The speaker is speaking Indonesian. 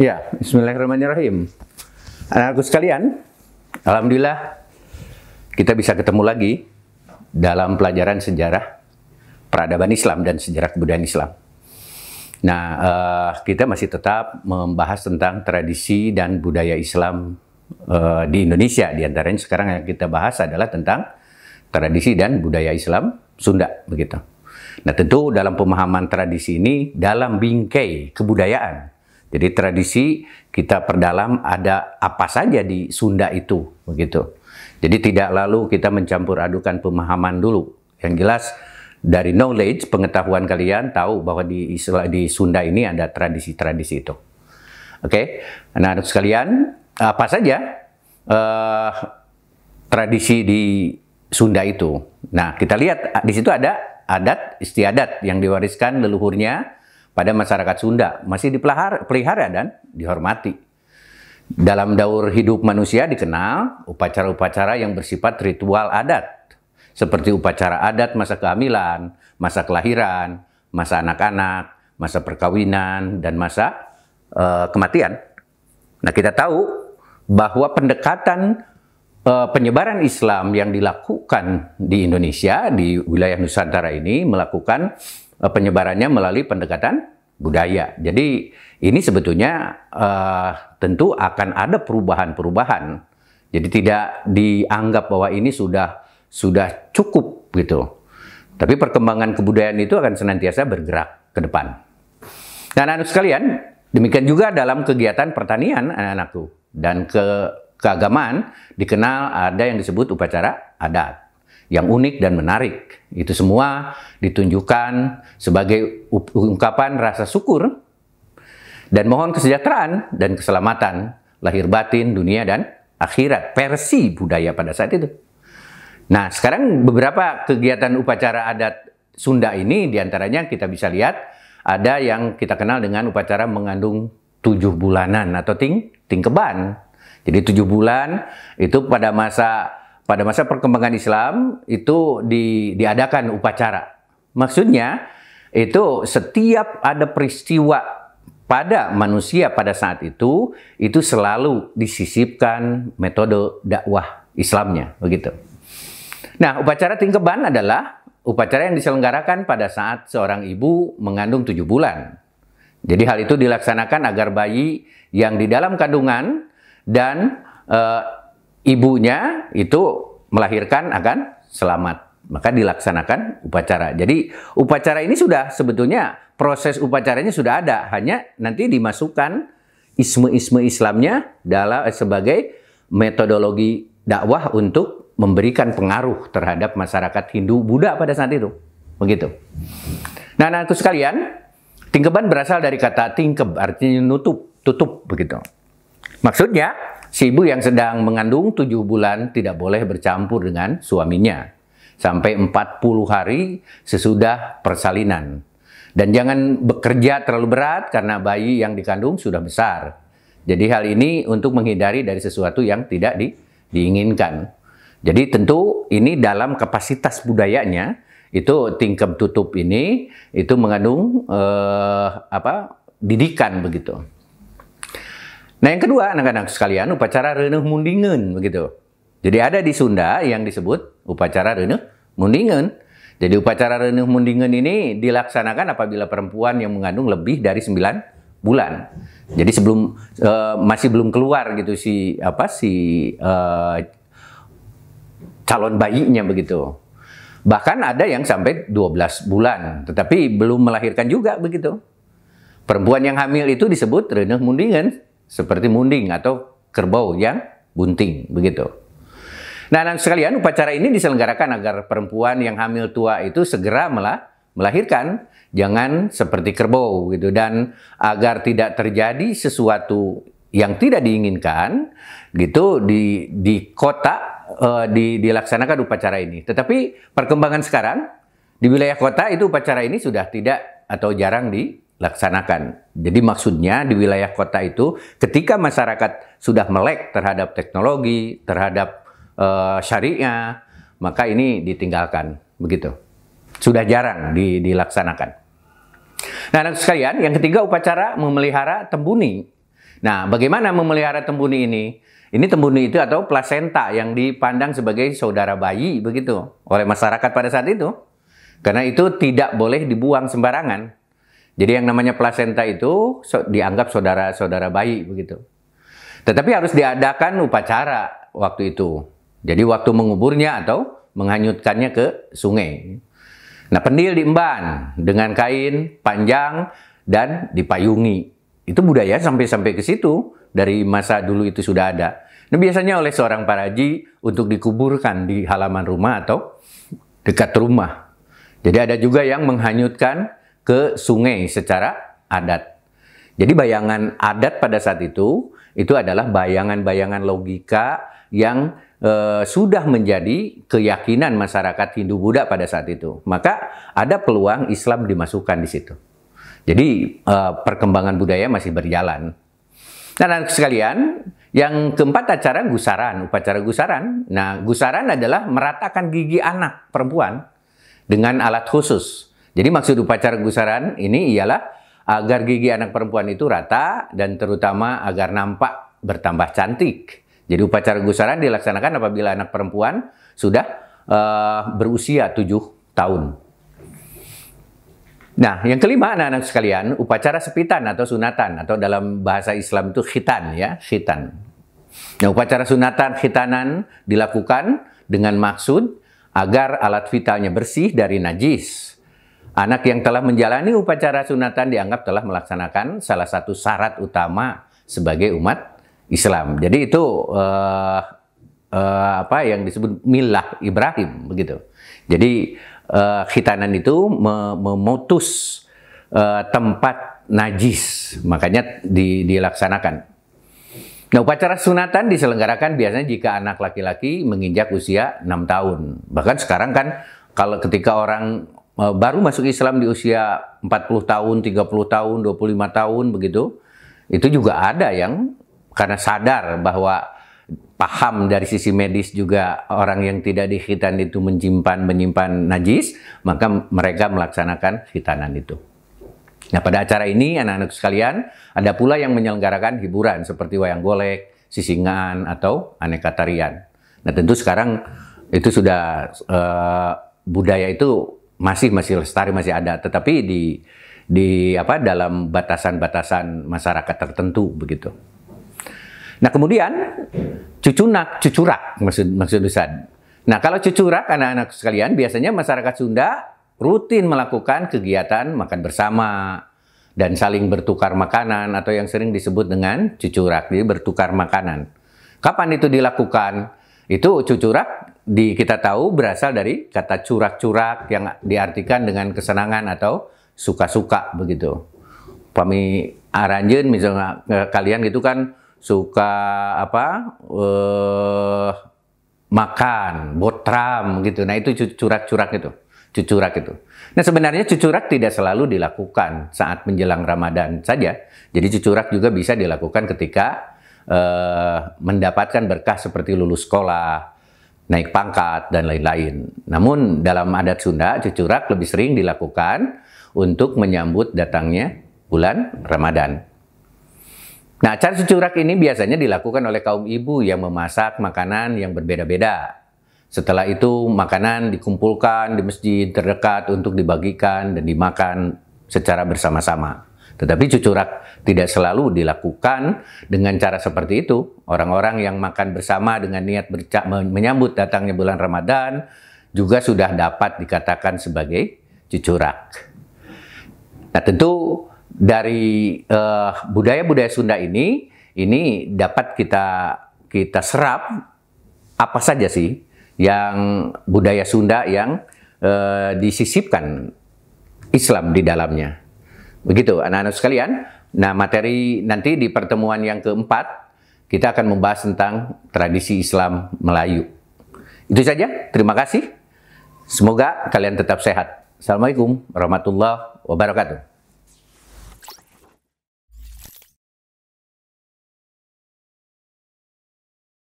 Ya, bismillahirrahmanirrahim. Anak-anakku sekalian, alhamdulillah kita bisa ketemu lagi dalam pelajaran sejarah peradaban Islam dan sejarah kebudayaan Islam. Nah, kita masih tetap membahas tentang tradisi dan budaya Islam di Indonesia. Di antaranya sekarang yang kita bahas adalah tentang tradisi dan budaya Islam Sunda, begitu. Nah, tentu dalam pemahaman tradisi ini dalam bingkai kebudayaan. Jadi tradisi kita perdalam ada apa saja di Sunda itu, begitu. Jadi tidak lalu kita mencampur adukan pemahaman dulu. Yang jelas dari knowledge, pengetahuan kalian tahu bahwa di Sunda ini ada tradisi-tradisi itu. Oke, nah anak sekalian, apa saja tradisi di Sunda itu? Nah, kita lihat di situ ada adat istiadat yang diwariskan leluhurnya pada masyarakat Sunda, masih dipelihara dan dihormati. Dalam daur hidup manusia dikenal upacara-upacara yang bersifat ritual adat, seperti upacara adat masa kehamilan, masa kelahiran, masa anak-anak, masa perkawinan, dan masa kematian. Nah, kita tahu bahwa pendekatan penyebaran Islam yang dilakukan di Indonesia, di wilayah Nusantara ini, melakukan penyebarannya melalui pendekatan budaya. Jadi ini sebetulnya tentu akan ada perubahan-perubahan. Jadi tidak dianggap bahwa ini sudah cukup gitu. Tapi perkembangan kebudayaan itu akan senantiasa bergerak ke depan. Nah, anak-anak sekalian, demikian juga dalam kegiatan pertanian anak-anakku dan keagamaan dikenal ada yang disebut upacara adat yang unik dan menarik. Itu semua ditunjukkan sebagai ungkapan rasa syukur dan mohon kesejahteraan dan keselamatan lahir batin, dunia dan akhirat, versi budaya pada saat itu. Nah, sekarang beberapa kegiatan upacara adat Sunda ini diantaranya kita bisa lihat ada yang kita kenal dengan upacara mengandung 7 bulanan atau tingkeban. Jadi 7 bulan itu pada masa perkembangan Islam itu diadakan upacara. Maksudnya itu setiap ada peristiwa pada manusia pada saat itu selalu disisipkan metode dakwah Islamnya, begitu. Nah, upacara tingkeban adalah upacara yang diselenggarakan pada saat seorang ibu mengandung 7 bulan. Jadi hal itu dilaksanakan agar bayi yang di dalam kandungan dan ibunya itu melahirkan akan selamat. Maka dilaksanakan upacara. Jadi upacara ini sudah sebetulnya proses upacaranya sudah ada. Hanya nanti dimasukkan isme-isme Islamnya sebagai metodologi dakwah untuk memberikan pengaruh terhadap masyarakat Hindu Buddha pada saat itu. Begitu. Nah, anak-anakku sekalian, tingkeban berasal dari kata tingkeb, artinya tutup begitu. Maksudnya, si ibu yang sedang mengandung 7 bulan tidak boleh bercampur dengan suaminya sampai 40 hari sesudah persalinan. Dan jangan bekerja terlalu berat karena bayi yang dikandung sudah besar. Jadi hal ini untuk menghindari dari sesuatu yang tidak diinginkan. Jadi tentu ini dalam kapasitas budayanya, itu tingkeb tutup ini itu mengandung didikan begitu. Nah, yang kedua, anak-anak sekalian, upacara Reuneuh Mundingeun, begitu. Jadi ada di Sunda yang disebut upacara Reuneuh Mundingeun. Jadi upacara Reuneuh Mundingeun ini dilaksanakan apabila perempuan yang mengandung lebih dari 9 bulan. Jadi masih belum keluar gitu calon bayinya begitu. Bahkan ada yang sampai 12 bulan, tetapi belum melahirkan juga begitu. Perempuan yang hamil itu disebut Reuneuh Mundingeun. Seperti munding atau kerbau yang bunting, begitu. Nah, anak sekalian, upacara ini diselenggarakan agar perempuan yang hamil tua itu segera melahirkan, jangan seperti kerbau, gitu. Dan agar tidak terjadi sesuatu yang tidak diinginkan, gitu, di kota dilaksanakan upacara ini. Tetapi perkembangan sekarang, di wilayah kota itu upacara ini sudah tidak atau jarang dilaksanakan. Jadi maksudnya di wilayah kota itu ketika masyarakat sudah melek terhadap teknologi, terhadap syariah, maka ini ditinggalkan, begitu. Sudah jarang dilaksanakan. Nah, anak sekalian, yang ketiga upacara memelihara tembuni. Nah, bagaimana memelihara tembuni ini? Ini tembuni itu atau plasenta yang dipandang sebagai saudara bayi begitu oleh masyarakat pada saat itu. Karena itu tidak boleh dibuang sembarangan. Jadi yang namanya plasenta itu dianggap saudara-saudara bayi begitu. Tetapi harus diadakan upacara waktu itu. Jadi waktu menguburnya atau menghanyutkannya ke sungai. Nah, pendil diemban dengan kain panjang dan dipayungi. Itu budaya sampai ke situ. Dari masa dulu itu sudah ada. Nah, biasanya oleh seorang paraji untuk dikuburkan di halaman rumah atau dekat rumah. Jadi ada juga yang menghanyutkan ke sungai secara adat. Jadi bayangan adat pada saat itu adalah bayangan-bayangan logika yang sudah menjadi keyakinan masyarakat Hindu-Buddha pada saat itu. Maka ada peluang Islam dimasukkan di situ. Jadi perkembangan budaya masih berjalan. Nah, anak sekalian, yang keempat acara gusaran, upacara gusaran. Nah, gusaran adalah meratakan gigi anak perempuan dengan alat khusus. Jadi maksud upacara gusaran ini ialah agar gigi anak perempuan itu rata dan terutama agar nampak bertambah cantik. Jadi upacara gusaran dilaksanakan apabila anak perempuan sudah berusia 7 tahun. Nah, yang kelima anak-anak sekalian, upacara sepitan atau sunatan atau dalam bahasa Islam itu khitan ya, khitan. Nah, upacara sunatan khitanan dilakukan dengan maksud agar alat vitalnya bersih dari najis. Anak yang telah menjalani upacara sunatan dianggap telah melaksanakan salah satu syarat utama sebagai umat Islam. Jadi itu apa yang disebut milah Ibrahim begitu. Jadi khitanan itu memutus tempat najis, makanya dilaksanakan. Nah, upacara sunatan diselenggarakan biasanya jika anak laki-laki menginjak usia 6 tahun. Bahkan sekarang kan kalau ketika orang baru masuk Islam di usia 40 tahun, 30 tahun, 25 tahun begitu, itu juga ada yang karena sadar bahwa paham dari sisi medis juga orang yang tidak dikhitan itu menyimpan najis, maka mereka melaksanakan khitanan itu. Nah, pada acara ini anak-anak sekalian ada pula yang menyelenggarakan hiburan seperti wayang golek, sisingan atau aneka tarian. Nah, tentu sekarang itu sudah budaya itu masih lestari, masih ada, tetapi dalam batasan-batasan masyarakat tertentu begitu. Nah, kemudian cucurak maksud Ustaz. Nah, kalau cucurak anak-anak sekalian biasanya masyarakat Sunda rutin melakukan kegiatan makan bersama dan saling bertukar makanan atau yang sering disebut dengan cucurak, jadi bertukar makanan. Kapan itu dilakukan? Itu cucurak kita tahu berasal dari kata curak-curak yang diartikan dengan kesenangan atau suka-suka begitu. Pami aranjeun misalnya kalian gitu kan suka makan, botram gitu. Nah, itu cucurak itu. Nah, sebenarnya cucurak tidak selalu dilakukan saat menjelang Ramadan saja. Jadi cucurak juga bisa dilakukan ketika mendapatkan berkah seperti lulus sekolah, naik pangkat, dan lain-lain. Namun dalam adat Sunda, cucurak lebih sering dilakukan untuk menyambut datangnya bulan Ramadan. Nah, acara cucurak ini biasanya dilakukan oleh kaum ibu yang memasak makanan yang berbeda-beda. Setelah itu, makanan dikumpulkan di masjid terdekat untuk dibagikan dan dimakan secara bersama-sama. Tetapi cucurak tidak selalu dilakukan dengan cara seperti itu. Orang-orang yang makan bersama dengan niat menyambut datangnya bulan Ramadan juga sudah dapat dikatakan sebagai cucurak. Nah, tentu dari budaya-budaya Sunda ini dapat kita serap apa saja sih yang budaya Sunda yang disisipkan Islam di dalamnya. Begitu anak-anak sekalian. Nah, materi nanti di pertemuan yang keempat kita akan membahas tentang tradisi Islam Melayu. Itu saja. Terima kasih. Semoga kalian tetap sehat. Assalamualaikum warahmatullahi wabarakatuh.